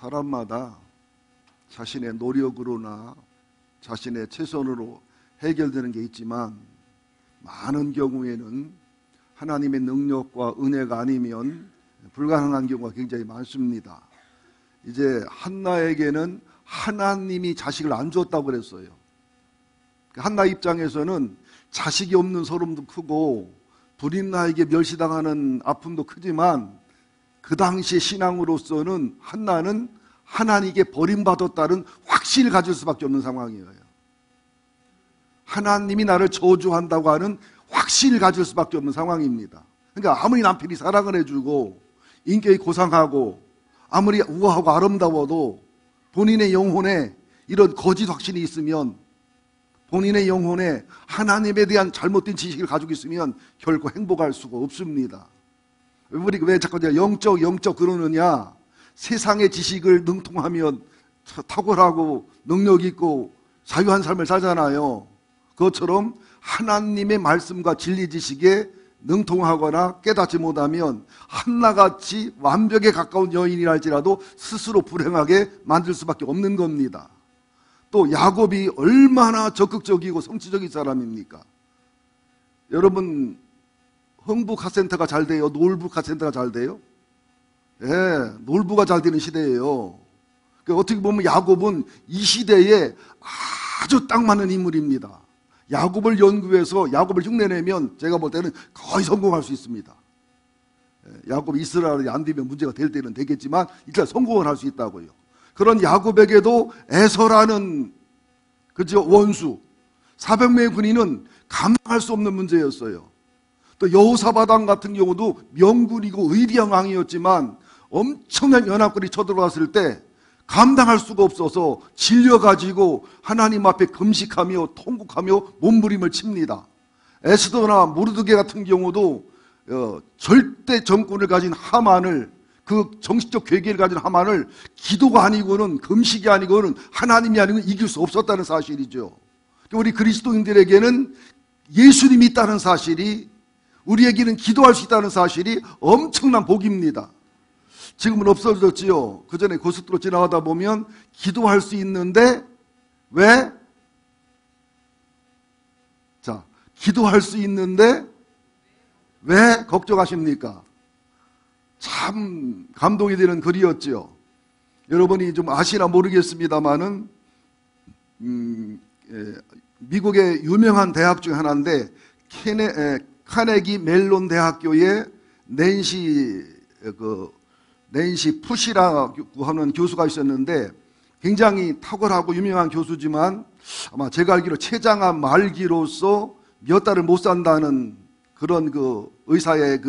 사람마다 자신의 노력으로나 자신의 최선으로 해결되는 게 있지만 많은 경우에는 하나님의 능력과 은혜가 아니면 불가능한 경우가 굉장히 많습니다. 이제 한나에게는 하나님이 자식을 안 줬다고 그랬어요. 한나 입장에서는 자식이 없는 서름도 크고 불임나에게 멸시당하는 아픔도 크지만 그 당시 신앙으로서는 한나는 하나님께 버림받았다는 확신을 가질 수밖에 없는 상황이에요. 하나님이 나를 저주한다고 하는 확신을 가질 수밖에 없는 상황입니다. 그러니까 아무리 남편이 사랑을 해주고 인격이 고상하고 아무리 우아하고 아름다워도 본인의 영혼에 이런 거짓 확신이 있으면, 본인의 영혼에 하나님에 대한 잘못된 지식을 가지고 있으면 결코 행복할 수가 없습니다. 우리가 왜 자꾸 영적 그러느냐? 세상의 지식을 능통하면 탁월하고 능력 있고 자유한 삶을 살잖아요. 그것처럼 하나님의 말씀과 진리 지식에 능통하거나 깨닫지 못하면 한나같이 완벽에 가까운 여인이라 할지라도 스스로 불행하게 만들 수밖에 없는 겁니다. 또 야곱이 얼마나 적극적이고 성취적인 사람입니까? 여러분, 흥부 카센터가 잘 돼요? 놀부 카센터가 잘 돼요? 예, 놀부가 잘 되는 시대예요. 어떻게 보면 야곱은 이 시대에 아주 딱 맞는 인물입니다. 야곱을 연구해서 야곱을 흉내내면 제가 볼 때는 거의 성공할 수 있습니다. 야곱이 이스라엘이 안 되면 문제가 될 때는 되겠지만 일단 성공을 할 수 있다고요. 그런 야곱에게도 에서라는 원수 400명의 군인은 감당할 수 없는 문제였어요. 또 여호사밧 왕 같은 경우도 명군이고 의리한 왕이었지만 엄청난 연합군이 쳐들어왔을 때 감당할 수가 없어서 질려가지고 하나님 앞에 금식하며 통곡하며 몸부림을 칩니다. 에스더나 모르드게 같은 경우도 절대 정권을 가진 하만을, 그 정신적 괴계를 가진 하만을 기도가 아니고는, 금식이 아니고는, 하나님이 아니고는 이길 수 없었다는 사실이죠. 우리 그리스도인들에게는 예수님이 있다는 사실이, 우리에게는 기도할 수 있다는 사실이 엄청난 복입니다. 지금은 없어졌지요. 그 전에 고속도로 지나가다 보면 기도할 수 있는데 왜? 자, 기도할 수 있는데 왜 걱정하십니까? 참 감동이 되는 글이었지요. 여러분이 좀 아시나 모르겠습니다만은 미국의 유명한 대학 중 하나인데 카네기 멜론 대학교의 낸시 푸시라고 하는 교수가 있었는데 굉장히 탁월하고 유명한 교수지만 아마 제가 알기로 췌장암 말기로서 몇 달을 못 산다는 그런 의사의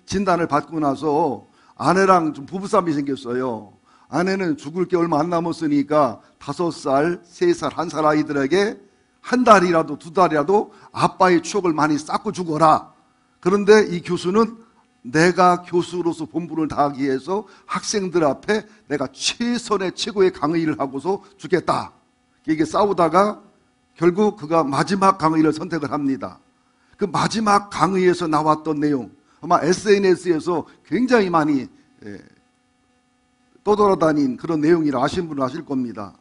진단을 받고 나서 아내랑 좀 부부싸움이 생겼어요. 아내는 죽을 게 얼마 안 남았으니까 5살, 3살, 1살 아이들에게 한 달이라도 2달이라도 아빠의 추억을 많이 쌓고 죽어라. 그런데 이 교수는 내가 교수로서 본분을 다하기 위해서 학생들 앞에 내가 최고의 강의를 하고서 죽겠다. 이게 싸우다가 결국 그가 마지막 강의를 선택을 합니다. 그 마지막 강의에서 나왔던 내용, 아마 SNS에서 굉장히 많이 떠돌아다닌 그런 내용이라 아시는 분은 아실 겁니다.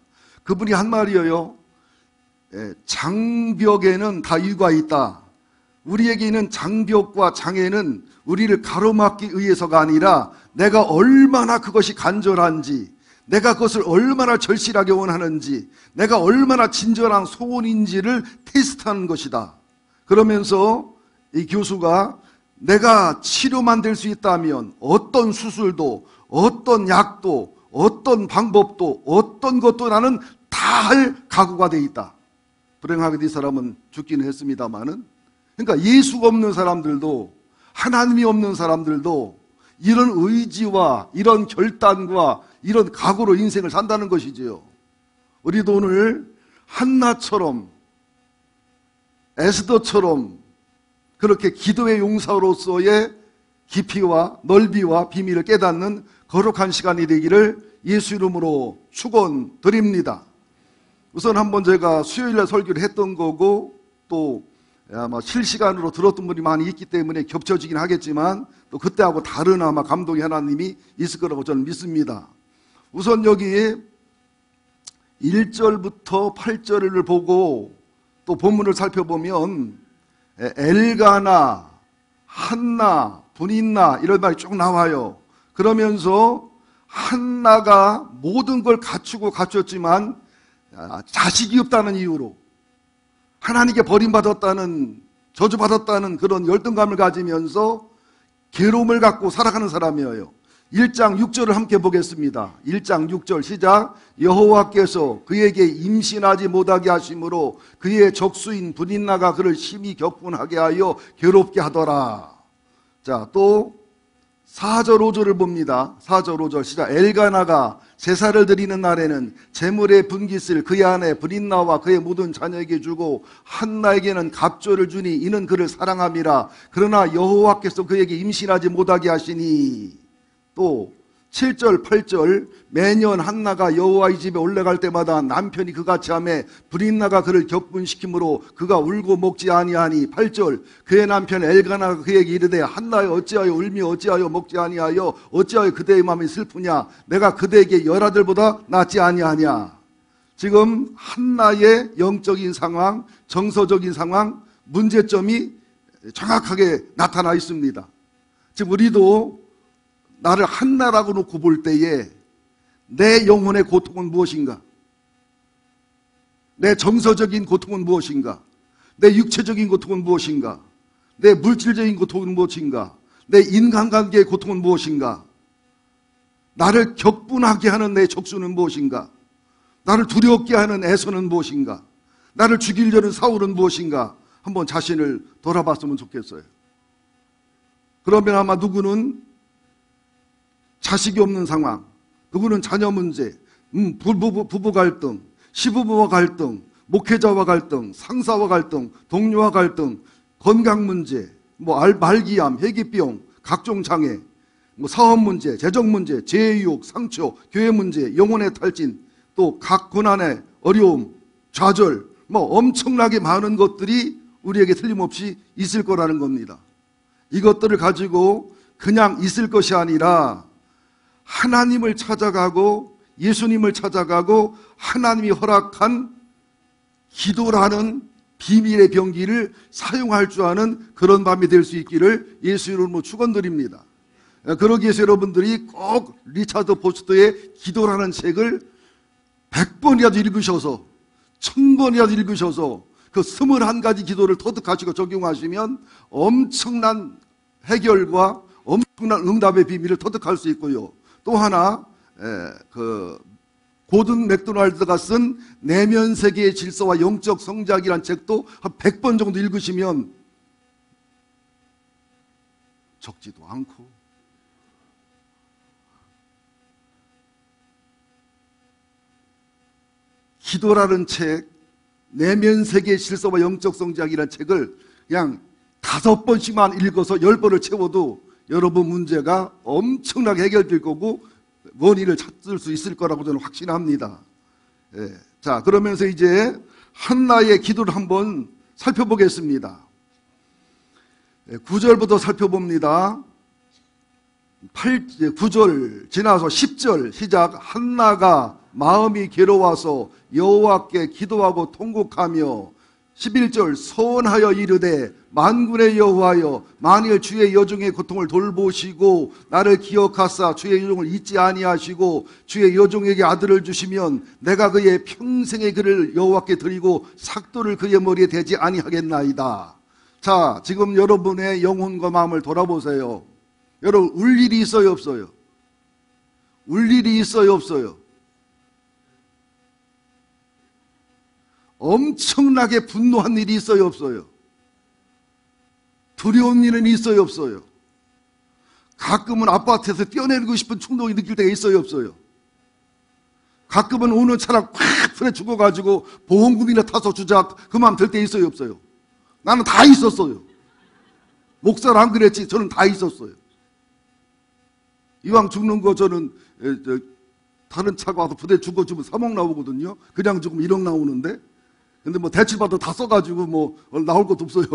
그분이 한 말이에요. 장벽에는 다 이유가 있다. 우리에게 있는 장벽과 장애는 우리를 가로막기 위해서가 아니라 내가 얼마나 그것이 간절한지, 내가 그것을 얼마나 절실하게 원하는지, 내가 얼마나 진정한 소원인지를 테스트하는 것이다. 그러면서 이 교수가 내가 치료만 될 수 있다면 어떤 수술도, 어떤 약도, 어떤 방법도, 어떤 것도 나는 다 할 각오가 돼 있다. 불행하게 이 사람은 죽기는 했습니다만은, 그러니까 예수가 없는 사람들도, 하나님이 없는 사람들도 이런 의지와 이런 결단과 이런 각오로 인생을 산다는 것이지요. 우리도 오늘 한나처럼, 에스더처럼 그렇게 기도의 용사로서의 깊이와 넓이와 비밀을 깨닫는 거룩한 시간이 되기를 예수 이름으로 축원드립니다. 우선 한번 제가 수요일날 설교를 했던 거고 또 아마 실시간으로 들었던 분이 많이 있기 때문에 겹쳐지긴 하겠지만 또 그때하고 다른 아마 감동의 하나님이 있을 거라고 저는 믿습니다. 우선 여기 1절부터 8절을 보고 또 본문을 살펴보면 엘가나, 한나, 분인나 이런 말이 쭉 나와요. 그러면서 한나가 모든 걸 갖추고 갖췄지만 자식이 없다는 이유로 하나님께 버림받았다는, 저주받았다는 그런 열등감을 가지면서 괴로움을 갖고 살아가는 사람이에요. 1장 6절을 함께 보겠습니다. 1장 6절 시작. 여호와께서 그에게 임신하지 못하게 하심으로 그의 적수인 분인나가 그를 심히 격분하게 하여 괴롭게 하더라. 자, 또 4절 5절을 봅니다. 4절 5절 시작. 엘가나가 제사를 드리는 날에는 제물의 분깃을 그의 아내 브린나와 그의 모든 자녀에게 주고 한나에게는 갑조를 주니 이는 그를 사랑함이라. 그러나 여호와께서 그에게 임신하지 못하게 하시니. 또 7절 8절 매년 한나가 여호와의 집에 올라갈 때마다 남편이 그같이 하매 브린나가 그를 격분시키므로 그가 울고 먹지 아니하니. 8절 그의 남편 엘가나가 그에게 이르되 한나여 어찌하여 울며 어찌하여 먹지 아니하여 어찌하여 그대의 마음이 슬프냐. 내가 그대에게 열아들보다 낫지 아니하냐. 지금 한나의 영적인 상황, 정서적인 상황, 문제점이 정확하게 나타나 있습니다. 지금 우리도 나를 한나라고 놓고 볼 때에 내 영혼의 고통은 무엇인가? 내 정서적인 고통은 무엇인가? 내 육체적인 고통은 무엇인가? 내 물질적인 고통은 무엇인가? 내 인간관계의 고통은 무엇인가? 나를 격분하게 하는 내 적수는 무엇인가? 나를 두렵게 하는 애서는 무엇인가? 나를 죽이려는 사울은 무엇인가? 한번 자신을 돌아봤으면 좋겠어요. 그러면 아마 누구는 자식이 없는 상황, 누구는 자녀 문제, 부부 갈등, 시부모와 갈등, 목회자와 갈등, 상사와 갈등, 동료와 갈등, 건강 문제, 말기암, 회기병, 각종 장애, 사업 문제, 재정 문제, 재유혹, 상처, 교회 문제, 영혼의 탈진, 또 각 고난의 어려움, 좌절, 엄청나게 많은 것들이 우리에게 틀림없이 있을 거라는 겁니다. 이것들을 가지고 그냥 있을 것이 아니라 하나님을 찾아가고 예수님을 찾아가고 하나님이 허락한 기도라는 비밀의 병기를 사용할 줄 아는 그런 밤이 될 수 있기를 예수 이름으로 축원드립니다. 그러기 위해서 여러분들이 꼭 리차드 포스터의 기도라는 책을 100번이라도 읽으셔서 1000번이라도 읽으셔서 그 21가지 기도를 터득하시고 적용하시면 엄청난 해결과 엄청난 응답의 비밀을 터득할 수 있고요. 또 하나 고든 맥도날드가 쓴 내면 세계의 질서와 영적 성장이라는 책도 한 100번 정도 읽으시면 적지도 않고 기도라는 책, 내면 세계의 질서와 영적 성장이라는 책을 그냥 5번씩만 읽어서 10번을 채워도 여러분 문제가 엄청나게 해결될 거고 원인을 찾을 수 있을 거라고 저는 확신합니다. 자, 그러면서 이제 한나의 기도를 한번 살펴보겠습니다. 9절부터 살펴봅니다. 9절 지나서 10절 시작. 한나가 마음이 괴로워서 여호와께 기도하고 통곡하며 11절 소원하여 이르되 만군의 여호와여 만일 주의 여종의 고통을 돌보시고 나를 기억하사 주의 여종을 잊지 아니하시고 주의 여종에게 아들을 주시면 내가 그의 평생의 그를 여호와께 드리고 삭도를 그의 머리에 대지 아니하겠나이다. 자, 지금 여러분의 영혼과 마음을 돌아보세요. 여러분 울 일이 있어요 없어요? 울 일이 있어요 없어요? 엄청나게 분노한 일이 있어요 없어요? 두려운 일은 있어요 없어요? 가끔은 아파트에서 뛰어내리고 싶은 충동이 느낄 때가 있어요 없어요? 가끔은 오는 차랑 콱 풀에 죽어가지고 보험금이나 타서 주자 그 마음 들 때 있어요 없어요? 나는 다 있었어요. 목사는 안 그랬지 저는 다 있었어요. 이왕 죽는 거 저는 다른 차가 와서 부대 죽어주면 3억 나오거든요. 그냥 죽으면 1억 나오는데 근데 대출받아 다 써가지고 나올 것도 없어요.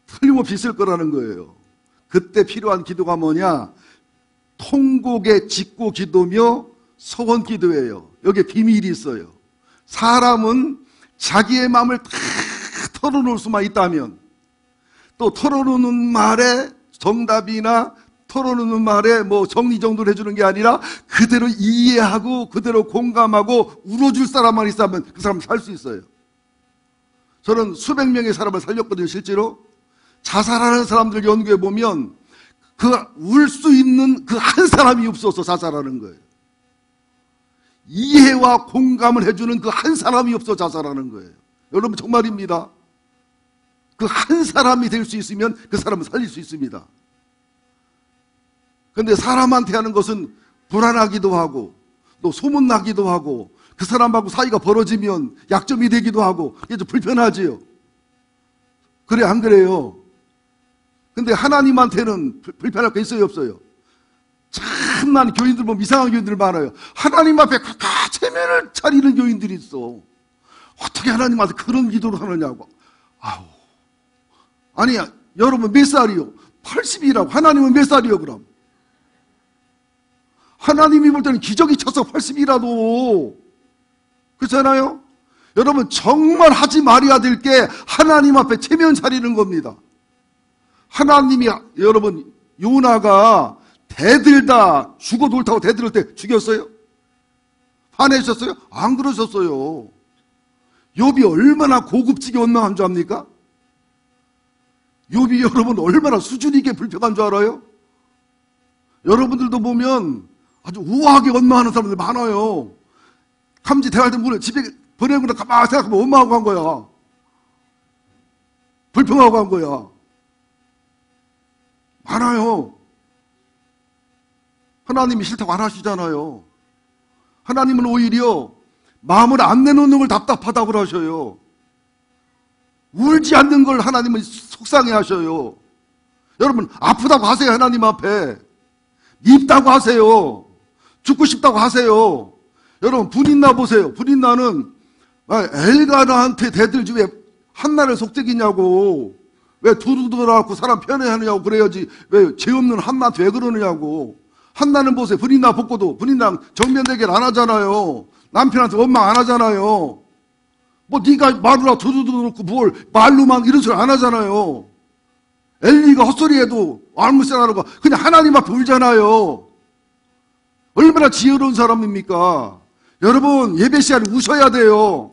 틀림없이 있을 거라는 거예요. 그때 필요한 기도가 뭐냐? 통곡의 직고 기도며 소원 기도예요. 여기에 비밀이 있어요. 사람은 자기의 마음을 다 털어놓을 수만 있다면, 또 털어놓는 말에 정답이나 털어놓는 말에 뭐 정리정돈을 해주는 게 아니라 그대로 이해하고 그대로 공감하고 울어줄 사람만 있다면 그 사람은 살 수 있어요. 저는 수백 명의 사람을 살렸거든요. 실제로 자살하는 사람들 연구해 보면 그 울 수 있는 그 한 사람이 없어서 자살하는 거예요. 이해와 공감을 해주는 그 한 사람이 없어 자살하는 거예요. 여러분 정말입니다. 그 한 사람이 될 수 있으면 그 사람을 살릴 수 있습니다. 그런데 사람한테 하는 것은 불안하기도 하고 또 소문나기도 하고 그 사람하고 사이가 벌어지면 약점이 되기도 하고 이게 좀 불편하지요. 그래 안 그래요? 근데 하나님한테는 불편할 게 있어요 없어요? 참난 교인들 보면 이상한 교인들 많아요. 하나님 앞에 다 체면을 차리는 교인들이 있어. 어떻게 하나님한테 그런 기도를 하느냐고. 아우. 아니야 여러분 몇 살이요? 80이라고. 하나님은 몇 살이요 그럼? 하나님이 볼 때는 기적이 쳐서 80이라도 그렇잖아요? 여러분 정말 하지 말아야 될 게 하나님 앞에 체면 차리는 겁니다. 하나님이 여러분 요나가 대들다 죽어도 옳다고 대들을 때 죽였어요? 화내셨어요? 안 그러셨어요. 욥이 얼마나 고급지게 원망한 줄 압니까? 욥이 여러분 얼마나 수준 있게 불평한 줄 알아요? 여러분들도 보면 아주 우아하게 원망하는 사람들 많아요. 감지 대할 때 물어 집에 보내고 가만히 생각하면 원망하고 한 거야. 불평하고 한 거야. 많아요. 하나님이 싫다고 안 하시잖아요. 하나님은 오히려 마음을 안 내놓는 걸 답답하다고 하셔요. 울지 않는 걸 하나님은 속상해 하셔요. 여러분 아프다고 하세요. 하나님 앞에 밉다고 하세요. 죽고 싶다고 하세요. 여러분 분인나 보세요. 분인나는 엘가나한테 대들지 왜 한나를 속삭이냐고. 왜 두루두루하고 사람 편애하느냐고 그래야지 왜 죄 없는 한나한테 왜 그러느냐고. 한나는 보세요. 분인나 벗고도 분인나 정면 대결 안 하잖아요. 남편한테 원망 안 하잖아요. 뭐 네가 말로나 두루두루 놓고 뭘 말로만 이런 소리 안 하잖아요. 엘리가 헛소리해도 아무렇지도 않고 그냥 하나님 앞에 울잖아요. 얼마나 지혜로운 사람입니까? 여러분 예배 시간에 우셔야 돼요.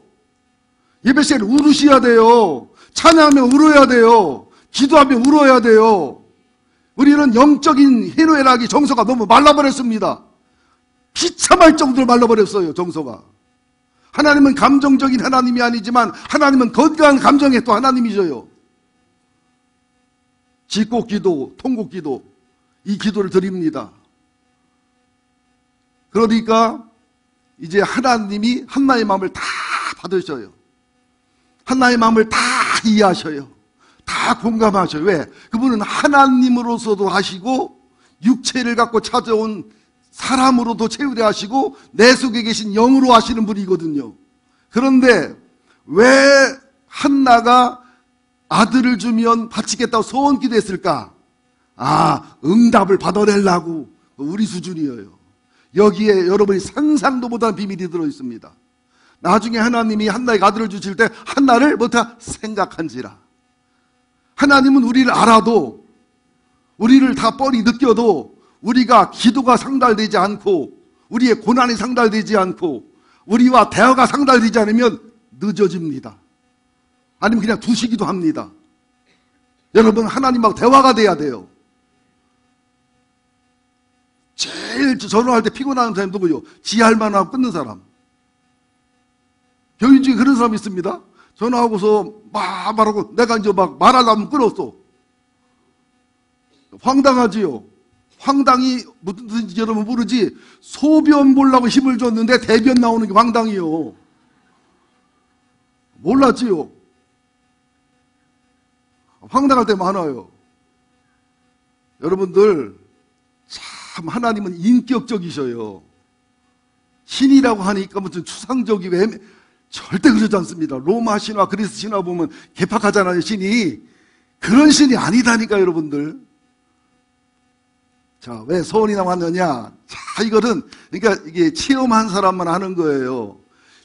예배 시간에 울으셔야 돼요. 찬양하면 울어야 돼요. 기도하면 울어야 돼요. 우리는 영적인 희노애락이 정서가 너무 말라버렸습니다. 비참할 정도로 말라버렸어요. 정서가. 하나님은 감정적인 하나님이 아니지만 하나님은 건강한 감정의 또 하나님이셔요. 직곡기도, 통곡기도 이 기도를 드립니다. 그러니까 이제 하나님이 한나의 마음을 다 받으셔요. 한나의 마음을 다 이해하셔요. 다 공감하셔요. 왜? 그분은 하나님으로서도 하시고 육체를 갖고 찾아온 사람으로도 채우려 하시고 내 속에 계신 영으로 하시는 분이거든요. 그런데 왜 한나가 아들을 주면 바치겠다고 소원 기도했을까? 응답을 받아내려고. 우리 수준이에요. 여기에 여러분이 상상도 못한 비밀이 들어있습니다. 나중에 하나님이 한나에게 아들을 주실 때 한나를 뭐다 생각한지라. 하나님은 우리를 알아도 우리를 다 뻔히 느껴도 우리가 기도가 상달되지 않고 우리의 고난이 상달되지 않고 우리와 대화가 상달되지 않으면 늦어집니다. 아니면 그냥 두시기도 합니다. 여러분 하나님하고 대화가 돼야 돼요. 제일 전화할 때 피곤한 사람이 누구요? 지할만 하고 끊는 사람. 교인 중에 그런 사람이 있습니다. 전화하고서 막 말하고 내가 이제 막 말하려면 끊었어. 황당하지요. 황당이 무슨 뜻인지 여러분 모르지. 소변 보려고 힘을 줬는데 대변 나오는 게 황당이요. 몰랐지요. 황당할 때 많아요. 여러분들 참 하나님은 인격적이셔요. 신이라고 하니까 무슨 추상적이고 절대 그러지 않습니다. 로마 신화, 그리스 신화 보면 개팍하잖아요. 신이. 그런 신이 아니다니까 여러분들. 자, 왜 소원이 남았느냐? 자, 이거는, 그러니까 이게 체험한 사람만 하는 거예요.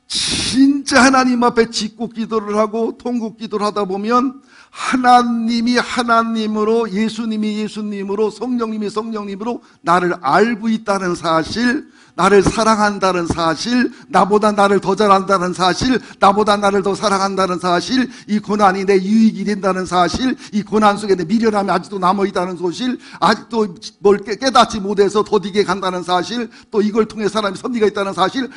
진짜 하나님 앞에 짓고 기도를 하고 통곡 기도를 하다 보면 하나님이 하나님으로, 예수님이 예수님으로, 성령님이 성령님으로 나를 알고 있다는 사실, 나를 사랑한다는 사실, 나보다 나를 더 잘한다는 사실, 나보다 나를 더 사랑한다는 사실, 이 고난이 내 유익이 된다는 사실, 이 고난 속에 내 미련함이 아직도 남아있다는 사실, 아직도 뭘 깨닫지 못해서 더디게 간다는 사실, 또 이걸 통해 사람이 섭리가 있다는 사실,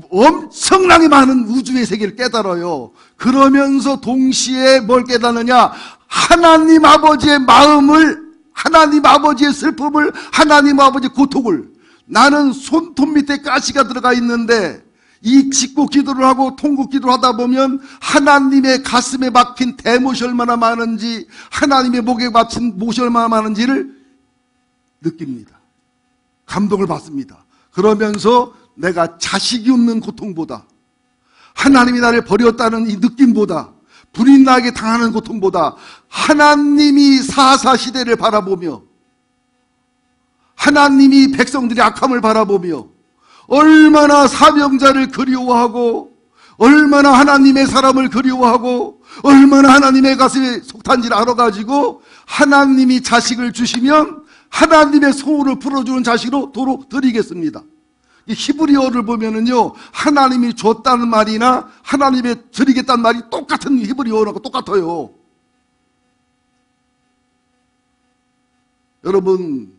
엄청나게 많은 우주의 세계를 깨달아요. 그러면서 동시에 뭘 깨닫느냐? 하나님 아버지의 마음을, 하나님 아버지의 슬픔을, 하나님 아버지의 고통을. 나는 손톱 밑에 가시가 들어가 있는데 이 짓고 기도를 하고 통곡 기도를 하다 보면 하나님의 가슴에 박힌 대못이 얼마나 많은지, 하나님의 목에 박힌 못이 얼마나 많은지를 느낍니다. 감동을 받습니다. 그러면서 내가 자식이 없는 고통보다, 하나님이 나를 버렸다는 이 느낌보다, 불이 나게 당하는 고통보다 하나님이 사사시대를 바라보며, 하나님이 백성들의 악함을 바라보며 얼마나 사명자를 그리워하고, 얼마나 하나님의 사람을 그리워하고, 얼마나 하나님의 가슴에 속탄지를 알아가지고 하나님이 자식을 주시면 하나님의 소원을 풀어주는 자식으로 도로 드리겠습니다. 이 히브리어를 보면은요, 하나님이 줬다는 말이나 하나님의 드리겠다는 말이 똑같은 히브리어하고 똑같아요. 여러분,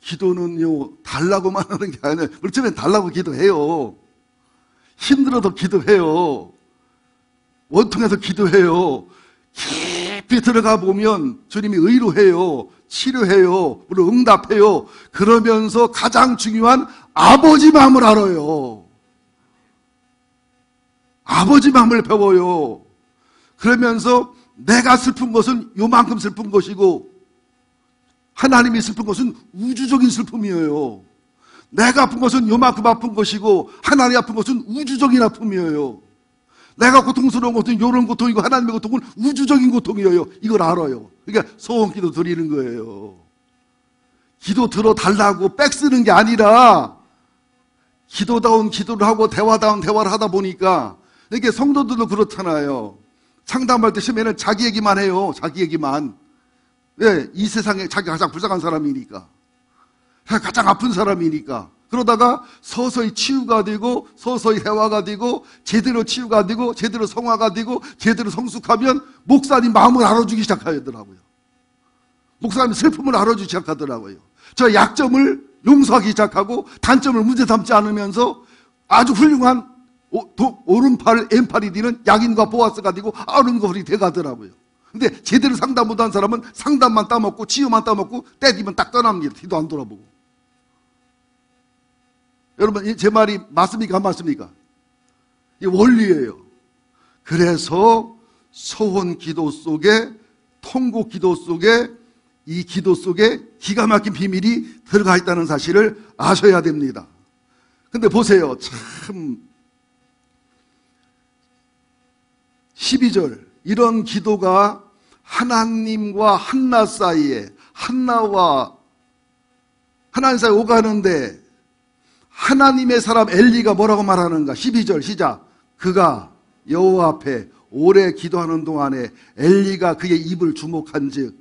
기도는요, 달라고만 하는 게 아니에요. 그렇지만 달라고 기도해요. 힘들어도 기도해요. 원통해서 기도해요. 깊이 들어가 보면 주님이 의로해요. 치료해요. 물론 응답해요. 그러면서 가장 중요한 아버지 마음을 알아요. 아버지 마음을 배워요. 그러면서 내가 슬픈 것은 요만큼 슬픈 것이고 하나님이 슬픈 것은 우주적인 슬픔이에요. 내가 아픈 것은 요만큼 아픈 것이고 하나님이 아픈 것은 우주적인 아픔이에요. 내가 고통스러운 것은 요런 고통이고 하나님의 고통은 우주적인 고통이에요. 이걸 알아요. 그러니까 소원 기도 드리는 거예요. 기도 들어달라고 백 쓰는 게 아니라 기도다운 기도를 하고 대화다운 대화를 하다 보니까, 이게 성도들도 그렇잖아요. 상담할 때 처음에는 자기 얘기만 해요. 자기 얘기만. 왜? 이 세상에 자기가 가장 불쌍한 사람이니까, 가장 아픈 사람이니까. 그러다가 서서히 치유가 되고 서서히 대화가 되고 제대로 치유가 되고 제대로 성화가 되고 제대로 성숙하면 목사님 마음을 알아주기 시작하더라고요. 목사님 슬픔을 알아주기 시작하더라고요. 저 약점을 용서하기 시작하고 단점을 문제 삼지 않으면서 아주 훌륭한 오른팔 왼팔이 되는 약인과 보아스가 되고 아른거리 돼가더라고요. 근데 제대로 상담 못한 사람은 상담만 따먹고 치유만 따먹고 때리면 딱 떠납니다. 뒤도 안 돌아보고. 여러분, 제 말이 맞습니까? 안 맞습니까? 이 원리예요. 그래서 소원 기도 속에, 통곡 기도 속에, 이 기도 속에 기가 막힌 비밀이 들어가 있다는 사실을 아셔야 됩니다. 근데 보세요. 참 12절, 이런 기도가 하나님과 한나 사이에, 한나와 하나님 사이에 오가는데 하나님의 사람 엘리가 뭐라고 말하는가? 12절 시작. 그가 여호와 앞에 오래 기도하는 동안에 엘리가 그의 입을 주목한즉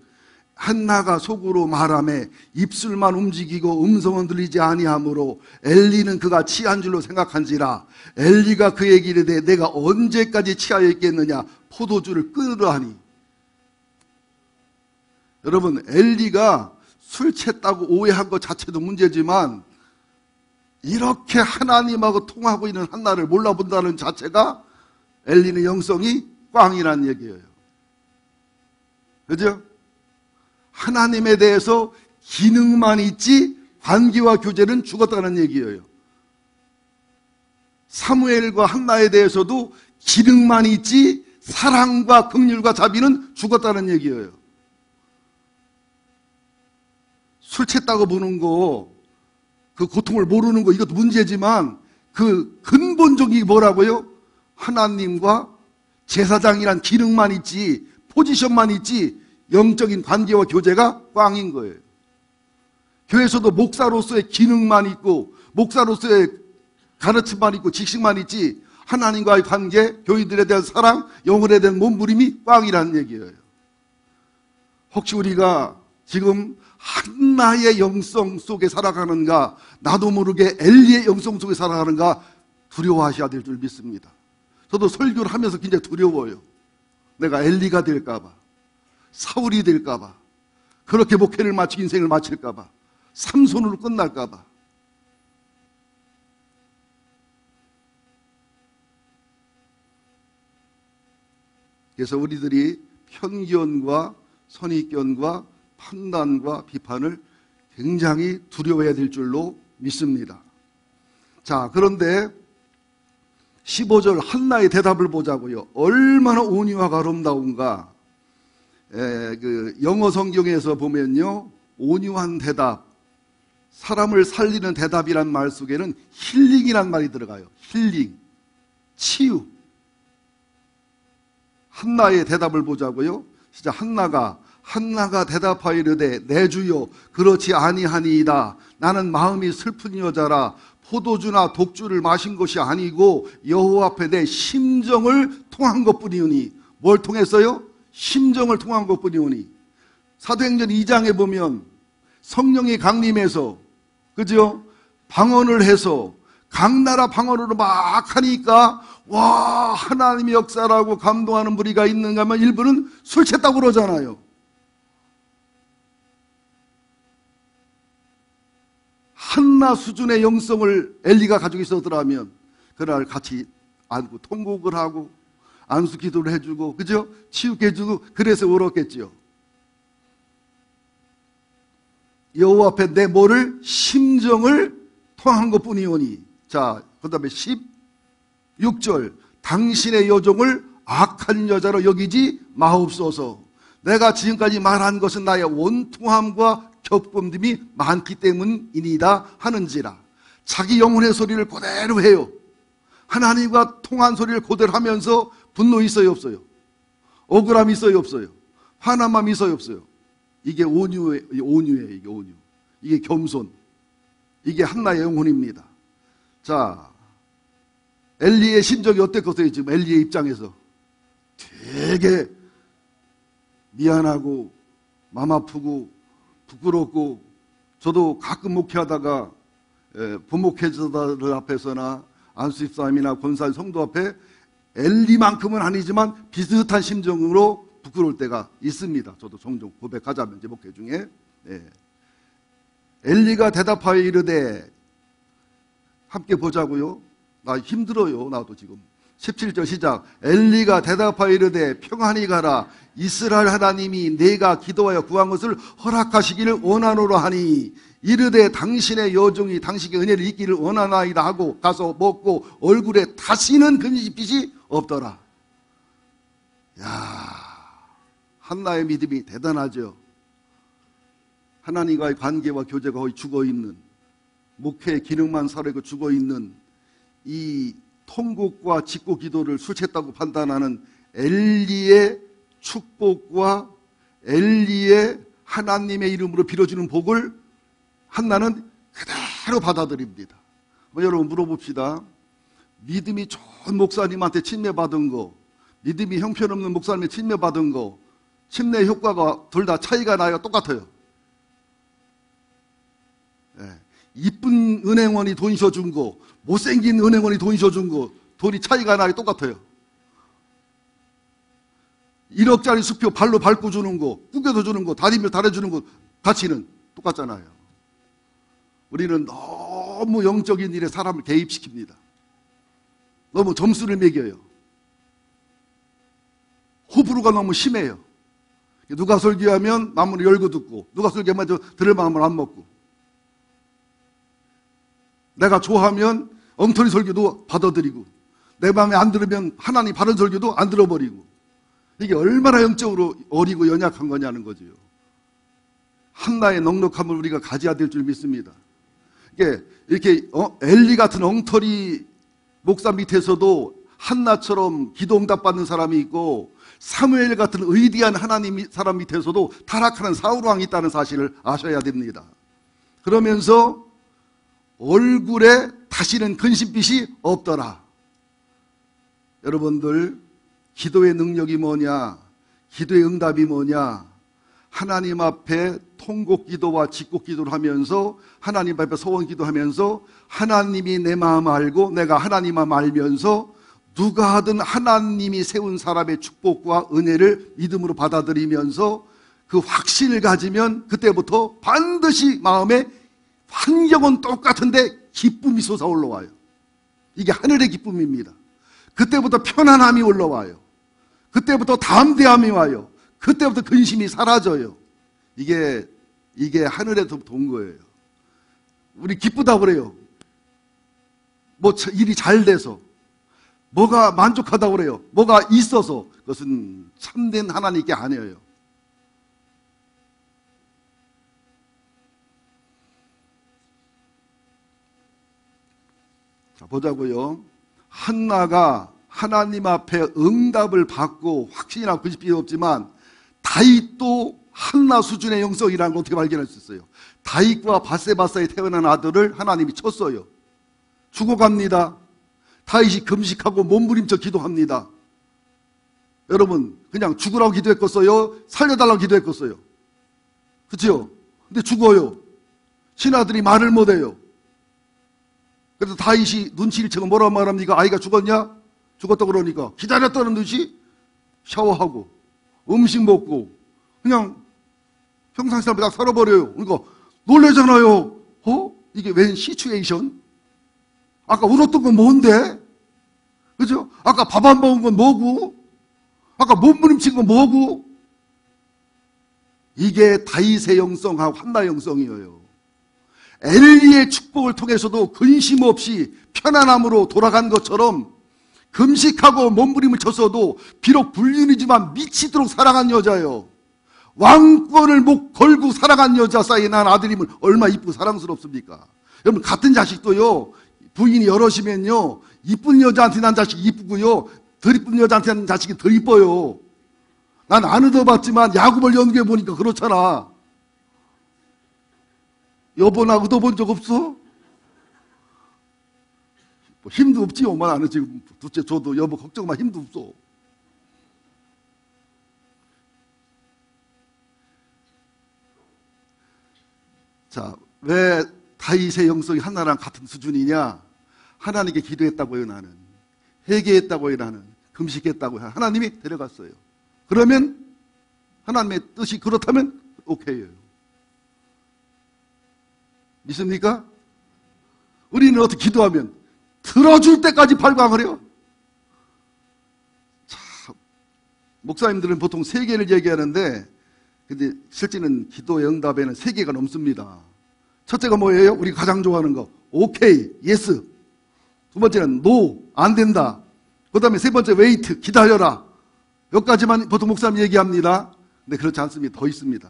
한나가 속으로 말하매 입술만 움직이고 음성은 들리지 아니하므로 엘리는 그가 취한 줄로 생각한지라. 엘리가 그에게 이르되 내가 언제까지 취하여 있겠느냐? 포도주를 끊으라 하니. 여러분, 엘리가 술 취했다고 오해한 것 자체도 문제지만 이렇게 하나님하고 통하고 있는 한나를 몰라본다는 자체가 엘리는 영성이 꽝이라는 얘기예요. 그죠? 하나님에 대해서 기능만 있지 관계와 교제는 죽었다는 얘기예요. 사무엘과 한나에 대해서도 기능만 있지 사랑과 긍휼과 자비는 죽었다는 얘기예요. 술 취했다고 보는 거, 그 고통을 모르는 거, 이것도 문제지만 그 근본적인 뭐라고요? 하나님과 제사장이란 기능만 있지, 포지션만 있지 영적인 관계와 교제가 꽝인 거예요. 교회에서도 목사로서의 기능만 있고 목사로서의 가르침만 있고 직식만 있지 하나님과의 관계, 교인들에 대한 사랑, 영혼에 대한 몸부림이 꽝이라는 얘기예요. 혹시 우리가 지금 한나의 영성 속에 살아가는가, 나도 모르게 엘리의 영성 속에 살아가는가 두려워하셔야 될 줄 믿습니다. 저도 설교를 하면서 굉장히 두려워요. 내가 엘리가 될까봐, 사울이 될까봐, 그렇게 목회를 마치고 인생을 마칠까봐, 삼손으로 끝날까봐. 그래서 우리들이 편견과 선입견과 판단과 비판을 굉장히 두려워해야 될 줄로 믿습니다. 자, 그런데 15절 한나의 대답을 보자고요. 얼마나 온유하고 아름다운가. 그 영어 성경에서 보면요, 온유한 대답, 사람을 살리는 대답이란 말 속에는 힐링이란 말이 들어가요. 힐링, 치유. 한나의 대답을 보자고요. 진짜 한나가 대답하이르되 내 주여 그렇지 아니하니이다. 나는 마음이 슬픈 여자라. 포도주나 독주를 마신 것이 아니고 여호와 앞에 내 심정을 통한 것뿐이오니. 뭘 통했어요? 심정을 통한 것뿐이오니. 사도행전 2장에 보면 성령이 강림해서, 그죠? 방언을 해서 각 나라 방언으로 막 하니까 와, 하나님의 역사라고 감동하는 무리가 있는가 하면 일부는 술 취했다고 그러잖아요. 한나 수준의 영성을 엘리가 가지고 있었더라면 그날 같이 안고 통곡을 하고 안수 기도를 해주고, 그죠? 치유케 해주고, 그래서 울었겠죠. 여호와 앞에 내 뭐를? 심정을 통한 것뿐이오니. 자, 그 다음에 16절 당신의 여종을 악한 여자로 여기지 마옵소서. 내가 지금까지 말한 것은 나의 원통함과 겹범됨이 많기 때문이니다 하는지라. 자기 영혼의 소리를 그대로 해요. 하나님과 통한 소리를 그대로 하면서 분노 있어요 없어요? 억울함 있어요 없어요? 화남함 있어요 없어요? 이게 온유예요. 이게 온유. 이게 겸손. 이게 한나의 영혼입니다. 자, 엘리의 심정이 어땠겠어요? 지금 엘리의 입장에서 되게 미안하고 마음 아프고 부끄럽고, 저도 가끔 목회하다가 부목회자들 앞에서나 안수집사님이나 권사님 성도 앞에 엘리만큼은 아니지만 비슷한 심정으로 부끄러울 때가 있습니다. 저도 종종 고백하자면 제 목회 중에. 엘리가 대답하여 이르되, 함께 보자고요. 나 힘들어요. 나도 지금. 17절 시작. 엘리가 대답하여 이르되 평안히 가라. 이스라엘 하나님이 내가 기도하여 구한 것을 허락하시기를 원하노라 하니 이르되 당신의 여종이 당신의 은혜를 잊기를 원하나이다 하고 가서 먹고 얼굴에 다시는 금빛이 없더라. 야, 한나의 믿음이 대단하죠. 하나님과의 관계와 교제가 거의 죽어있는, 목회의 기능만 살아있고 죽어있는 이 통곡과 직고 기도를 술 취했다고 판단하는 엘리의 축복과 엘리의 하나님의 이름으로 빌어주는 복을 한나는 그대로 받아들입니다. 여러분 물어봅시다. 믿음이 좋은 목사님한테 침례받은 거, 믿음이 형편없는 목사님한테 침례받은 거, 침례 효과가 둘 다 차이가 나요? 똑같아요? 이쁜 은행원이 돈 줘준 거, 못생긴 은행원이 돈 줘준 거, 돈이 차이가 나요? 똑같아요? 1억짜리 수표 발로 밟고 주는 거, 구겨서 주는 거, 다리며 달아주는 거, 가치는 똑같잖아요. 우리는 너무 영적인 일에 사람을 개입시킵니다. 너무 점수를 매겨요. 호불호가 너무 심해요. 누가 설교하면 마음을 열고 듣고, 누가 설교하면 들을 마음을 안 먹고, 내가 좋아하면 엉터리 설교도 받아들이고, 내 마음에 안 들으면 하나님 바른 설교도 안 들어버리고, 이게 얼마나 영적으로 어리고 연약한 거냐는 거죠. 한나의 넉넉함을 우리가 가져야 될 줄 믿습니다. 이렇게 엘리 같은 엉터리 목사 밑에서도 한나처럼 기도 응답받는 사람이 있고, 사무엘 같은 의디한 하나님 사람 밑에서도 타락하는 사울 왕이 있다는 사실을 아셔야 됩니다. 그러면서 얼굴에 다시는 근심빛이 없더라. 여러분들, 기도의 능력이 뭐냐? 기도의 응답이 뭐냐? 하나님 앞에 통곡 기도와 직곡 기도를 하면서 하나님 앞에 소원 기도하면서 하나님이 내 마음 알고 내가 하나님 마음 알면서 누가 하든 하나님이 세운 사람의 축복과 은혜를 믿음으로 받아들이면서 그 확신을 가지면 그때부터 반드시 마음에 환경은 똑같은데 기쁨이 솟아올라와요. 이게 하늘의 기쁨입니다. 그때부터 편안함이 올라와요. 그때부터 담대함이 와요. 그때부터 근심이 사라져요. 이게 하늘에서 온 거예요. 우리 기쁘다고 그래요. 뭐 일이 잘 돼서, 뭐가 만족하다고 그래요. 뭐가 있어서. 그것은 참된 하나님께 아니에요. 자, 보자고요. 한나가 하나님 앞에 응답을 받고 확신이나 근심이 없지만 다윗도 한나 수준의 영성이라는 걸 어떻게 발견할 수 있어요? 다윗과 바세바사에 태어난 아들을 하나님이 쳤어요. 죽어갑니다. 다윗이 금식하고 몸부림쳐 기도합니다. 여러분, 그냥 죽으라고 기도했겠어요? 살려달라고 기도했겠어요? 그렇죠? 근데 죽어요. 신하들이 말을 못해요. 그래서 다윗이 눈치를 채고 뭐라고 말합니까? 아이가 죽었냐? 죽었다 그러니까 기다렸다는 듯이 샤워하고 음식 먹고 그냥 평상시처럼 딱 살아버려요. 그러니까 놀래잖아요. 이게 웬 시츄에이션? 아까 울었던 건 뭔데? 그죠? 아까 밥 안 먹은 건 뭐고? 아까 몸부림친 건 뭐고? 이게 다윗의 영성하고 한나의 영성이에요. 엘리의 축복을 통해서도 근심 없이 편안함으로 돌아간 것처럼 금식하고 몸부림을 쳤어도 비록 불륜이지만 미치도록 사랑한 여자예요. 왕권을 목 걸고 살아간 여자 사이에 난 아들이면 얼마나 이쁘고 사랑스럽습니까? 여러분, 같은 자식도요, 부인이 여럿이면요, 이쁜 여자한테 난 자식이 이쁘고요, 덜 이쁜 여자한테 난 자식이 더 이뻐요. 난 안 얻어봤지만 야곱을 연구해 보니까 그렇잖아. 여보, 나 얻어본 적 없어? 뭐 힘도 없지요. 나는 지금 둘째 저도 여보 걱정 마, 힘도 없어. 자, 왜 다윗의 영성이 한나랑 같은 수준이냐? 하나님께 기도했다고요. 나는 회개했다고요. 나는 금식했다고요. 하나님이 데려갔어요. 그러면 하나님의 뜻이 그렇다면 오케이예요. 믿습니까? 우리는 어떻게 기도하면 들어줄 때까지 발광을 해요. 참, 목사님들은 보통 3개를 얘기하는데 근데 실제는 기도의 응답에는 3개가 넘습니다. 첫째가 뭐예요? 우리가 가장 좋아하는 거 오케이, 예스. 두 번째는 노, 안 된다. 그 다음에 세 번째 웨이트, 기다려라. 여기까지만 보통 목사님 얘기합니다. 근데 그렇지 않습니다. 더 있습니다.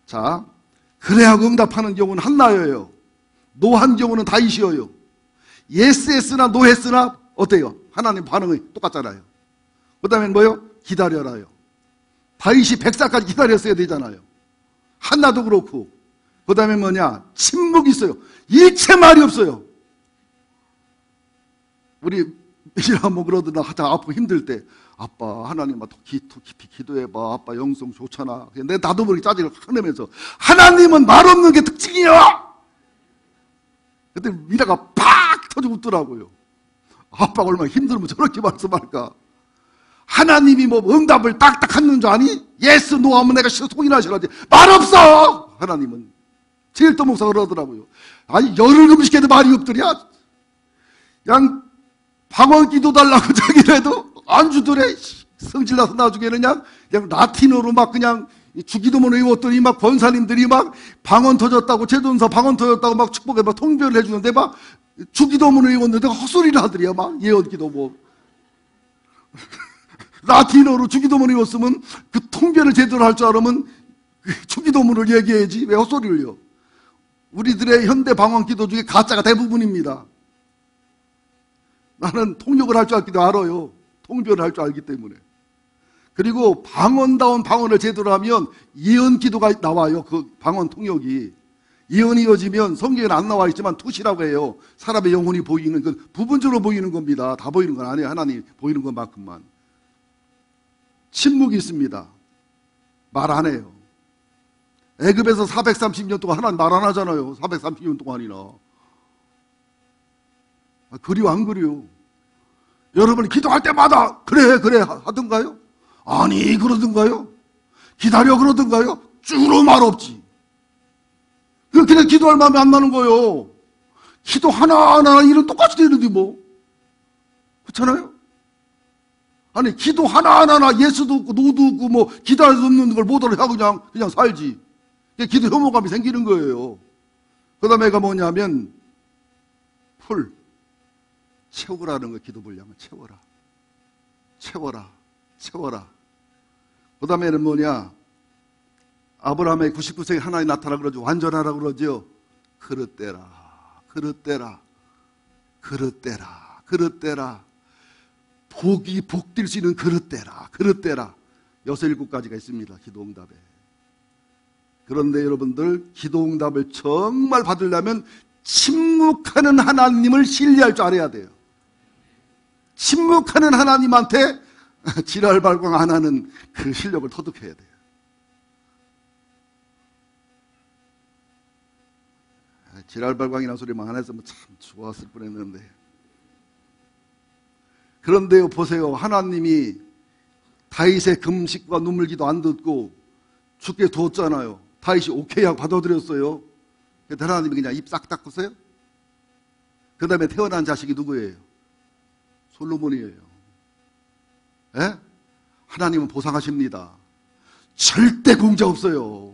자, 그래야 응답하는 경우는 한나예요. 노한 경우는 다윗이에요. 예스 했으나 노 했으나 어때요? 하나님 반응이 똑같잖아요. 그 다음에 뭐요? 기다려라요. 다윗이 100살까지 기다렸어야 되잖아요. 한나도 그렇고. 그 다음에 뭐냐? 침묵이 있어요. 일체 말이 없어요. 우리 이제 한번 그러더나 하자 아프고 힘들 때 아빠 하나님아 더 깊이 기도해봐. 아빠 영성 좋잖아. 근데 나도 모르게 짜증을 확 내면서 하나님은 말 없는 게 특징이야. 그때 미라가 팍 터지고 웃더라고요. 아빠가 얼마나 힘들면 저렇게 말씀할까. 하나님이 뭐 응답을 딱딱 하는 줄 아니? 예스 노 하면 내가 통일하시라지 말 없어. 하나님은 제일 또 목사가 그러더라고요. 아니 열흘 금식해도 말이 없더랴. 그냥 방언 기도 달라고 자기라도 안 주더래. 성질나서 나중에는 그냥 라틴어로 막 그냥 주기도문 외웠더니 막 권사님들이 막 방언 터졌다고 제돈사 방언 터졌다고 막 축복해 막 통별을 해주는데 막 주기도문 외웠는데 헛소리를 하더래요. 막 예언기도 뭐 라틴어로 주기도문 외웠으면 그 통별을 제대로 할 줄 알으면 주기도문을 얘기해야지 왜 헛소리를요. 우리들의 현대 방언 기도 중에 가짜가 대부분입니다. 나는 통역을 할 줄 알기도 알아요. 통별을 할 줄 알기 때문에. 그리고 방언다운 방언을 제대로 하면 예언 기도가 나와요. 그 방언 통역이. 예언이 이어지면 성경에는 안 나와 있지만 투시라고 해요. 사람의 영혼이 보이는 건 부분적으로 보이는 겁니다. 다 보이는 건 아니에요. 하나님 보이는 것만큼만. 침묵이 있습니다. 말 안 해요. 애굽에서 430년 동안 하나님 말 안 하잖아요. 430년 동안이나. 그리워 안 그리워? 여러분이 기도할 때마다 그래 하던가요? 아니 그러던가요? 기다려 그러던가요? 쭈로 말 없지. 그냥 기도할 마음이 안 나는 거예요. 기도 하나하나 일은 똑같이 되는데 뭐. 그렇잖아요? 아니 기도 하나하나 예수도 없고 노도 없고 뭐 기도할 수 없는 걸 못 알아 그냥 살지. 기도 혐오감이 생기는 거예요. 그 다음에가 뭐냐면 풀 채우라는 거. 기도 분량을 채워라. 그 다음에는 뭐냐, 아브라함의 99세에 하나님 나타나 그러죠. 완전하라 그러죠. 그릇대라. 복이 복될 수 있는 그릇대라. 6, 7가지가 있습니다. 기도응답에. 그런데 여러분들 기도응답을 정말 받으려면 침묵하는 하나님을 신뢰할 줄 알아야 돼요. 침묵하는 하나님한테 지랄발광 안 하는 그 실력을 터득해야 돼요. 지랄발광이라는 소리만 안 했으면 참 좋았을 뻔했는데. 그런데요, 보세요. 하나님이 다윗의 금식과 눈물기도 안 듣고 죽게 두었잖아요. 다윗이 오케이 하고 받아들였어요. 그런데 하나님이 그냥 입 싹 닦으세요. 그 다음에 태어난 자식이 누구예요? 솔로몬이에요. 예? 하나님은 보상하십니다. 절대 공짜 없어요.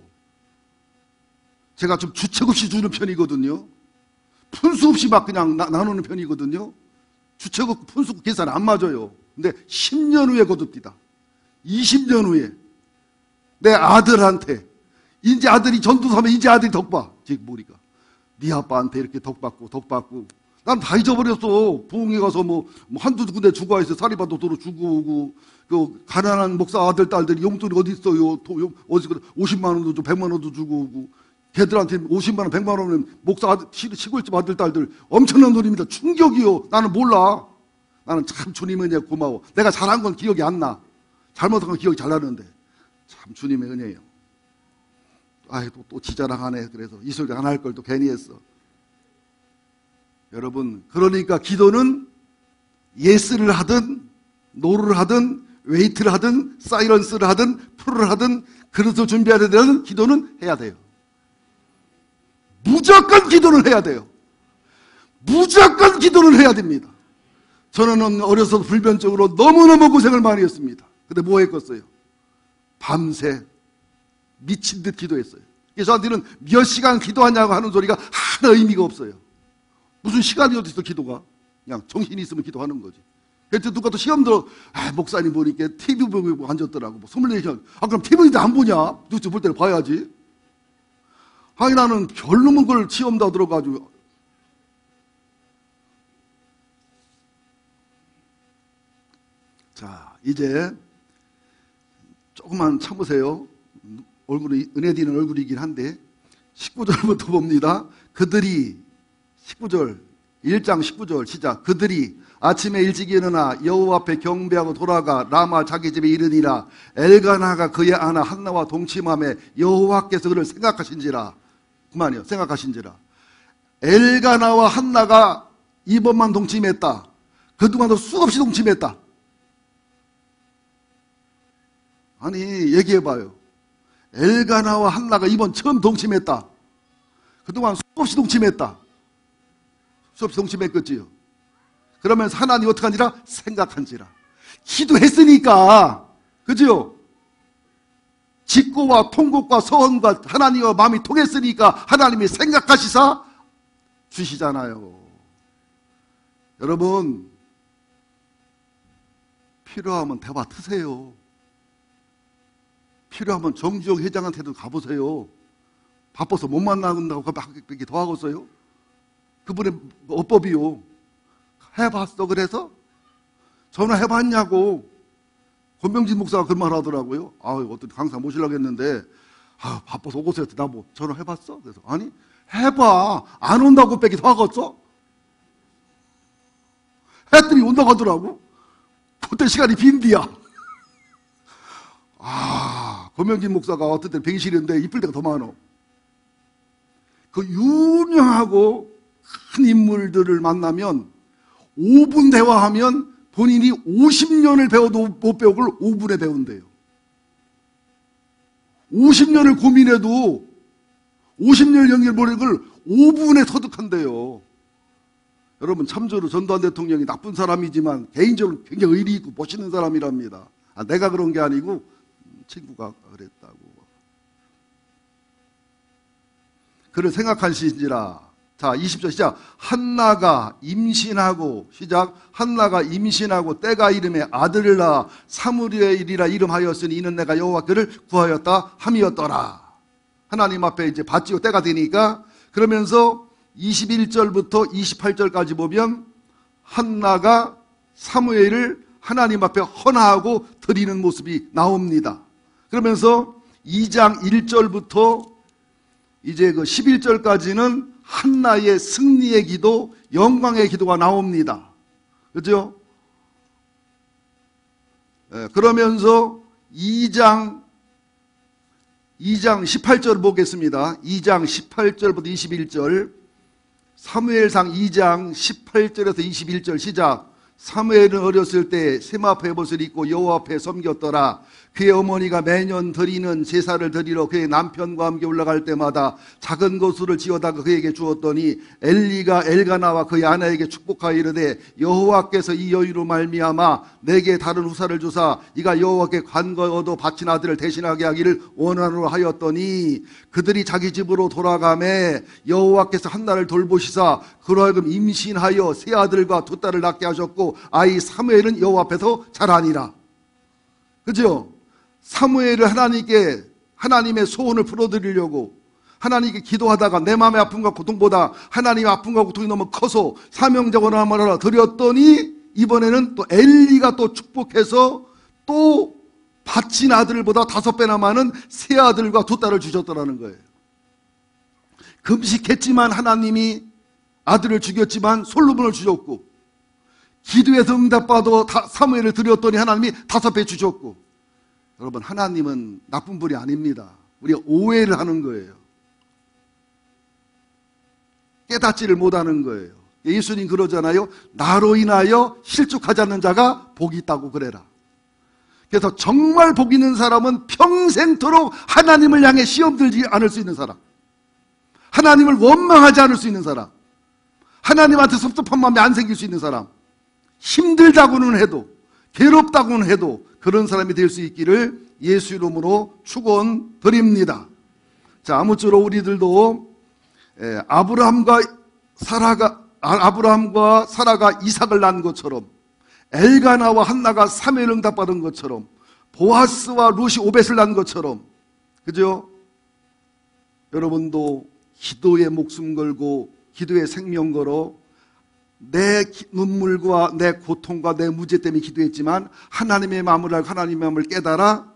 제가 좀 주책 없이 주는 편이거든요. 푼수 없이 막 그냥 나누는 편이거든요. 주책 없고 푼수 없고 계산 안 맞아요. 근데 10년 후에 거둡디다. 20년 후에 내 아들한테, 이제 아들이 전도사면 이제 아들이 덕봐. 지금 보니까 네 아빠한테 이렇게 덕받고 난 다 잊어버렸어. 부흥회 가서 뭐 한두 군데 주고 있어. 사리바도 도로 주고 오고, 그 가난한 목사 아들 딸들이 용돈이 어디 있어요? 어디 50만 원도 주고 100만 원도 주고 오고, 걔들한테 50만 원 100만 원은 목사 아들, 시골집 아들 딸들 엄청난 돈입니다. 충격이요. 나는 몰라. 나는 참 주님의 은혜 고마워. 내가 잘한 건 기억이 안 나. 잘못한 건 기억이 잘 나는데 참 주님의 은혜예요. 또 지자랑하네. 그래서 이 소리 안 할 걸 또 괜히 했어. 여러분, 그러니까 기도는 예스를 하든 노를 하든 웨이트를 하든 사이런스를 하든 풀을 하든 그릇을 준비해야 되는 기도는 해야 돼요. 무조건 기도는 해야 돼요. 무조건 기도는 해야 됩니다. 저는 어려서 불변적으로 너무너무 고생을 많이 했습니다. 근데 뭐 했겠어요? 밤새 미친 듯 기도했어요. 그래서 저한테는 몇 시간 기도하냐고 하는 소리가 하나 의미가 없어요. 무슨 시간이 어디 있어 기도가. 그냥 정신이 있으면 기도하는 거지. 그래서 누가 또 시험 들어, 목사님 보니까 TV 보고 앉았더라고. 24시간. 그럼 TV도 안 보냐? 뉴스 볼 때는 봐야지. 나는 별로문 걸 시험 다 들어가지고. 자, 이제 조금만 참으세요. 얼굴이 은혜 뒤는 얼굴이긴 한데 19절부터 봅니다. 그들이 19절 1장 19절 시작. 그들이 아침에 일찍 일어나 여호와 앞에 경배하고 돌아가 라마 자기 집에 이르니라. 엘가나가 그의 아나 한나와 동침하며 여호와께서 그를 생각하신지라. 그만이요. 생각하신지라. 엘가나와 한나가 이번만 동침했다. 그동안도 수없이 동침했다. 아니 얘기해봐요. 엘가나와 한나가 이번 처음 동침했다. 그동안 수없이 동침했다. 수없이 동침했겠지요. 그러면서 하나님 어떻게 한지라? 생각한지라. 기도했으니까, 그죠? 직고와 통곡과 서원과 하나님과 마음이 통했으니까 하나님이 생각하시사 주시잖아요. 여러분, 필요하면 대화 트세요. 필요하면 정주영 회장한테도 가보세요. 바빠서 못 만나는다고 그렇게 더 하겠어요? 그분의 어법이요. 해봤어 그래서? 전화해봤냐고. 권병진 목사가 그런 말 하더라고요. 어떤 강사 모시려고 했는데 바빠서 오고서 나 뭐 전화해봤어? 그래서 아니 해봐. 안 온다고 빼기 더 하겠어? 했더니 온다고 하더라고. 그때 시간이 빈디야. 고명진 목사가 어떤 때는 병실인데 이쁠 때가 더 많아. 그 유명하고 큰 인물들을 만나면 5분 대화하면 본인이 50년을 배워도 못 배울 걸 5분에 배운대요. 50년을 고민해도 50년 연결 모르는 걸 5분에 터득한대요. 여러분, 참조로 전두환 대통령이 나쁜 사람이지만 개인적으로 굉장히 의리 있고 멋있는 사람이랍니다. 내가 그런 게 아니고 친구가 그랬다고. 그를 생각한 시인지라. 자, 20절 시작. 한나가 임신하고, 시작. 한나가 임신하고 때가 이름에 아들을 낳아 사무엘이라 이름하였으니 이는 내가 여호와 그를 구하였다 함이었더라. 하나님 앞에 이제 밭지고 때가 되니까. 그러면서 21절부터 28절까지 보면 한나가 사무엘을 하나님 앞에 헌화하고 드리는 모습이 나옵니다. 그러면서 2장 1절부터 이제 그 11절까지는 한나의 승리의 기도, 영광의 기도가 나옵니다. 그죠? 그러면서 2장 18절 보겠습니다. 2장 18절부터 21절. 사무엘상 2장 18절에서 21절 시작. 사무엘은 어렸을 때 세마포의 옷을 입고 여호와 앞에 섬겼더라. 그의 어머니가 매년 드리는 제사를 드리러 그의 남편과 함께 올라갈 때마다 작은 거수를 지어다가 그에게 주었더니 엘리가 엘가나와 그의 아내에게 축복하여 이르되 여호와께서 이 여인으로 말미암아 내게 다른 후사를 주사 이가 여호와께 관거 얻어 바친 아들을 대신하게 하기를 원하노라 하였더니 그들이 자기 집으로 돌아가매 여호와께서 한나를 돌보시사 그로 하여금 임신하여 세 아들과 두 딸을 낳게 하셨고 아이 사무엘은 여호와 앞에서 자라니라. 그죠? 사무엘을 하나님께 하나님의 소원을 풀어드리려고 하나님께 기도하다가 내 마음의 아픔과 고통보다 하나님의 아픔과 고통이 너무 커서 사명적으로 하나 드렸더니 이번에는 또 엘리가 또 축복해서 또 바친 아들보다 5배나 많은 세 아들과 두 딸을 주셨더라는 거예요. 금식했지만 하나님이 아들을 죽였지만 솔로몬을 주셨고 기도에서 응답받아 사무엘을 드렸더니 하나님이 5배 주셨고. 여러분, 하나님은 나쁜 분이 아닙니다. 우리가 오해를 하는 거예요. 깨닫지를 못하는 거예요. 예수님 그러잖아요. 나로 인하여 실족하지 않는 자가 복이 있다고 그래라. 그래서 정말 복 있는 사람은 평생토록 하나님을 향해 시험 들지 않을 수 있는 사람, 하나님을 원망하지 않을 수 있는 사람, 하나님한테 섭섭한 마음이 안 생길 수 있는 사람, 힘들다고는 해도 괴롭다고는 해도 그런 사람이 될 수 있기를 예수 이름으로 축원드립니다. 자, 아무쪼록 우리들도 아브라함과 사라가 이삭을 낳은 것처럼 엘가나와 한나가 사무엘 응답받은 것처럼 보아스와 룻이 오벳을 낳은 것처럼, 그죠? 여러분도 기도에 목숨 걸고 기도에 생명 걸어 내 눈물과 내 고통과 내 무죄 때문에 기도했지만 하나님의 마음을 알고 하나님의 마음을 깨달아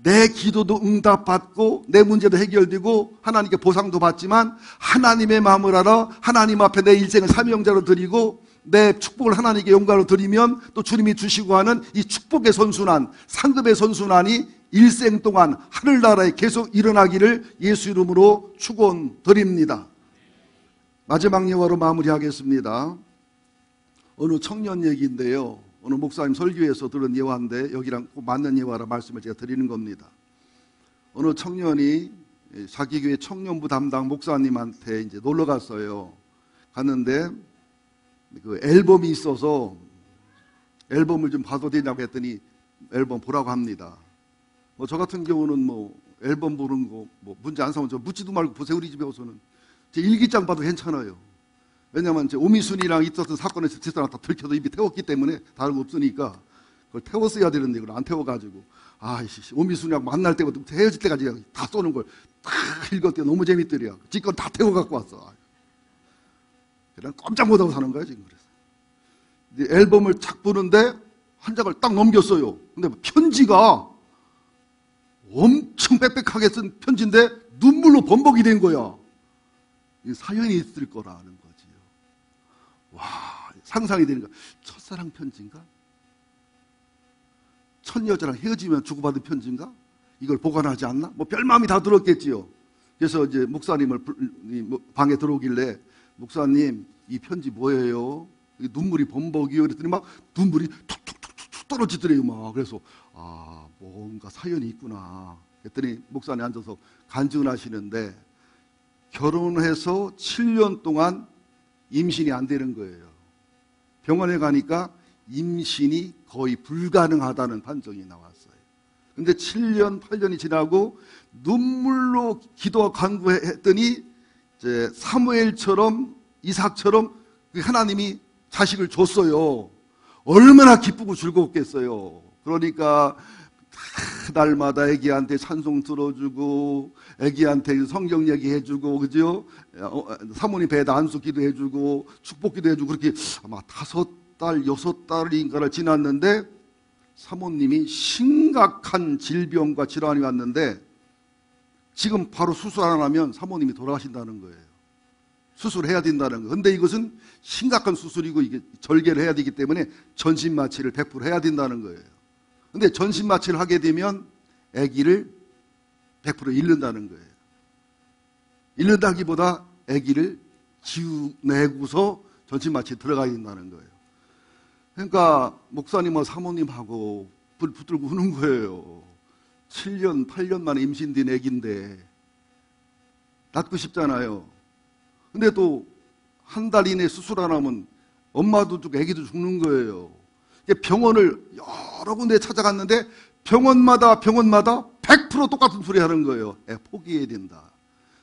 내 기도도 응답받고 내 문제도 해결되고 하나님께 보상도 받지만 하나님의 마음을 알아 하나님 앞에 내 일생을 사명자로 드리고 내 축복을 하나님께 영광으로 드리면 또 주님이 주시고 하는 이 축복의 선순환, 상급의 선순환이 일생 동안 하늘나라에 계속 일어나기를 예수 이름으로 축원드립니다. 마지막 예화로 마무리하겠습니다. 어느 청년 얘기인데요. 어느 목사님 설교에서 들은 예화인데 여기랑 꼭 맞는 예화라 말씀을 제가 드리는 겁니다. 어느 청년이 자기 교회 청년부 담당 목사님한테 이제 놀러 갔어요. 갔는데 그 앨범이 있어서 앨범을 좀 봐도 되냐고 했더니 앨범 보라고 합니다. 뭐 저 같은 경우는 뭐 앨범 보는 거 뭐 문제 안 삼으면 저 묻지도 말고 보세요. 우리 집에 오서는 제 일기장 봐도 괜찮아요. 왜냐하면 제 오미순이랑 있었던 사건에서 제사랑 다 들켜서 입이 태웠기 때문에 다른 거 없으니까 그걸 태웠어야 되는데 그걸 안 태워가지고 오미순이랑 만날 때부터 헤어질 때까지 다 쏘는 걸 다 읽었더니 너무 재밌더래요. 지건 다 태워갖고 왔어. 그냥 꼼짝 못하고 사는 거야 지금. 그래서 이제 앨범을 착 보는데 한 장을 딱 넘겼어요. 근데 편지가 엄청 빽빽하게 쓴 편지인데 눈물로 범벅이 된 거야. 사연이 있을 거라는 거지요. 와, 상상이 되는 거. 첫사랑 편지인가? 첫 여자랑 헤어지면 주고받은 편지인가? 이걸 보관하지 않나? 뭐 별마음이 다 들었겠지요. 그래서 이제 목사님을 방에 들어오길래, 목사님, 이 편지 뭐예요? 눈물이 범벅이요. 그랬더니 막 눈물이 툭툭툭툭 떨어지더래요. 막. 그래서 뭔가 사연이 있구나. 그랬더니 목사님 앉아서 간증하시는데, 결혼해서 7년 동안 임신이 안 되는 거예요. 병원에 가니까 임신이 거의 불가능하다는 판정이 나왔어요. 근데 7년, 8년이 지나고 눈물로 기도와 간구했더니 이제 사무엘처럼, 이삭처럼 하나님이 자식을 줬어요. 얼마나 기쁘고 즐겁겠어요. 그러니까 날마다 애기한테 찬송 들어주고, 애기한테 성경 얘기해주고, 그죠? 사모님 배에다 안수 기도해주고, 축복 기도해주고, 그렇게 아마 5달, 6달인가를 지났는데, 사모님이 심각한 질병과 질환이 왔는데, 지금 바로 수술 안 하면 사모님이 돌아가신다는 거예요. 수술해야 된다는 거예요. 근데 이것은 심각한 수술이고, 이게 절개를 해야 되기 때문에 전신마취를 100% 해야 된다는 거예요. 근데 전신마취를 하게 되면 아기를 100% 잃는다는 거예요. 잃는다기보다 아기를 지우내고서 전신마취에 들어가야 된다는 거예요. 그러니까 목사님과 사모님하고 붙들고 우는 거예요. 7년, 8년 만에 임신된 아기인데 낳고 싶잖아요. 근데 또 한 달 이내에 수술 안 하면 엄마도 죽고 아기도 죽는 거예요. 병원을 여러 군데 찾아갔는데 병원마다 100% 똑같은 소리 하는 거예요. 포기해야 된다.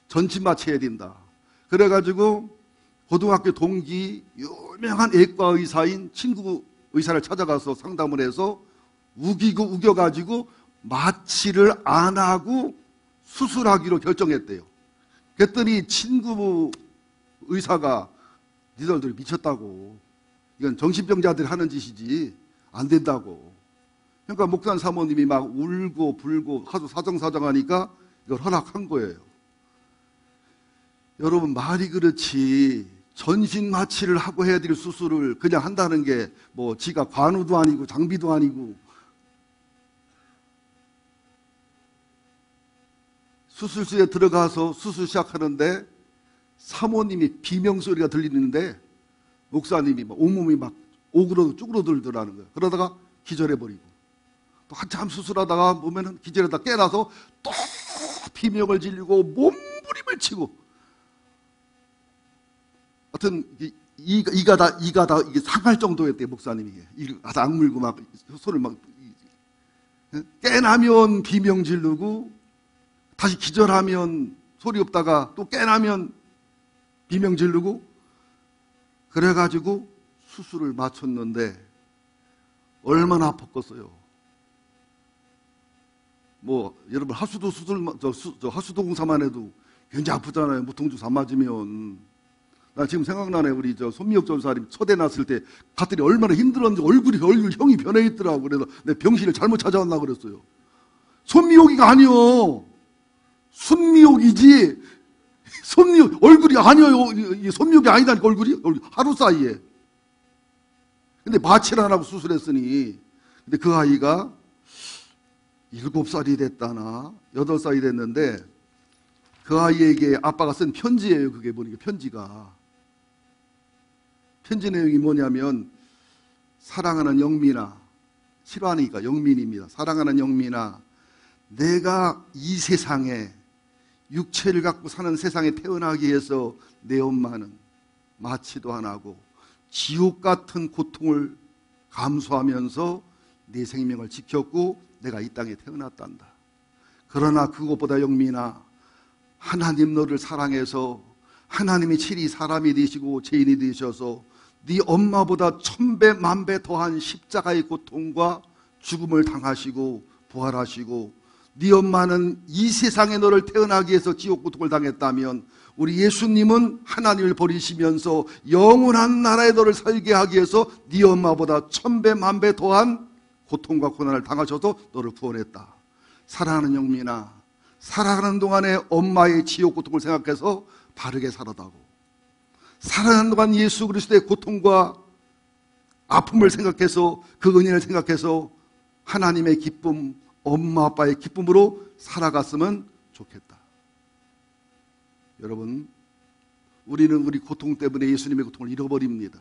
전신마취 해야 된다. 그래가지고 고등학교 동기 유명한 외과 의사인 친구 의사를 찾아가서 상담을 해서 우겨가지고 마취를 안 하고 수술하기로 결정했대요. 그랬더니 친구 의사가 니들이 미쳤다고. 이건 정신병자들이 하는 짓이지 안 된다고. 그러니까 목사님 사모님이 막 울고 불고 하도 사정사정하니까 이걸 허락한 거예요. 여러분, 말이 그렇지 전신마취를 하고 해야 될 수술을 그냥 한다는 게 뭐 지가 관우도 아니고 장비도 아니고. 수술실에 들어가서 수술 시작하는데 사모님이 비명소리가 들리는데 목사님이 막 온몸이 막 쭈그러들더라는 거예요. 그러다가 기절해버리고, 또 한참 수술하다가 보면은 기절하다 깨나서 또 비명을 지르고 몸부림을 치고, 하여튼 이가 다 이게 상할 정도였대요. 목사님이 가서 악물고 막 손을 막 깨나면 비명 지르고, 다시 기절하면 소리 없다가 또 깨나면 비명 지르고. 그래가지고 수술을 마쳤는데 얼마나 아팠겠어요. 뭐 여러분 하수도 수술, 하수도 공사만 해도 굉장히 아프잖아요. 무통주사 안 맞으면. 나 지금 생각나네. 우리 손미옥 전사님 초대 났을 때 갔더니 얼마나 힘들었는지 얼굴형이 변해 있더라고. 그래서 내 병실을 잘못 찾아왔나 그랬어요. 손미옥이가 아니요. 손미옥이지. 손미옥 얼굴이 아니에요. 손미옥이 아니다니까. 얼굴이 하루 사이에. 근데 마취를 안 하고 수술했으니. 근데 그 아이가 7살이 됐다나 8살이 됐는데 그 아이에게 아빠가 쓴 편지예요. 그게 보니까 편지가. 편지 내용이 뭐냐면, 사랑하는 영민아, 싫어하니까 영민입니다. 사랑하는 영민아, 내가 이 세상에 육체를 갖고 사는 세상에 태어나기 위해서 내 엄마는 마취도 안 하고 지옥 같은 고통을 감수하면서 내 생명을 지켰고 내가 이 땅에 태어났단다. 그러나 그것보다 영민아, 하나님 너를 사랑해서 하나님이 친히 사람이 되시고 죄인이 되셔서 네 엄마보다 1000배 만배 더한 십자가의 고통과 죽음을 당하시고 부활하시고, 네 엄마는 이 세상에 너를 태어나기 위해서 지옥 고통을 당했다면 우리 예수님은 하나님을 버리시면서 영원한 나라에 너를 살게 하기 위해서 네 엄마보다 1000배 만배 더한 고통과 고난을 당하셔서 너를 구원했다. 사랑하는 영민아, 살아가는 동안에 엄마의 지옥 고통을 생각해서 바르게 살아가고 살아가는 동안 예수 그리스도의 고통과 아픔을 생각해서 그 은혜를 생각해서 하나님의 기쁨, 엄마 아빠의 기쁨으로 살아갔으면 좋겠다. 여러분, 우리는 우리 고통 때문에 예수님의 고통을 잃어버립니다.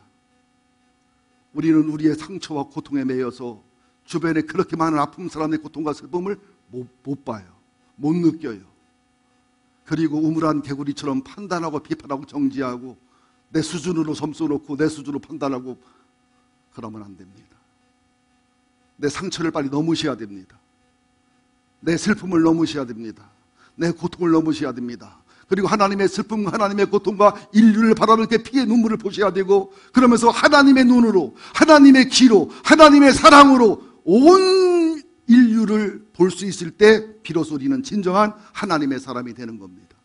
우리는 우리의 상처와 고통에 매여서 주변에 그렇게 많은 아픔, 사람의 고통과 슬픔을 못 봐요. 못 느껴요. 그리고 우물한 개구리처럼 판단하고 비판하고 정지하고 내 수준으로 점수 놓고 내 수준으로 판단하고 그러면 안 됩니다. 내 상처를 빨리 넘으셔야 됩니다. 내 슬픔을 넘으셔야 됩니다. 내 고통을 넘으셔야 됩니다. 그리고 하나님의 슬픔, 하나님의 고통과 인류를 바라볼 때 피의 눈물을 보셔야 되고 그러면서 하나님의 눈으로, 하나님의 귀로, 하나님의 사랑으로 온 인류를 볼 수 있을 때 비로소 우리는 진정한 하나님의 사람이 되는 겁니다.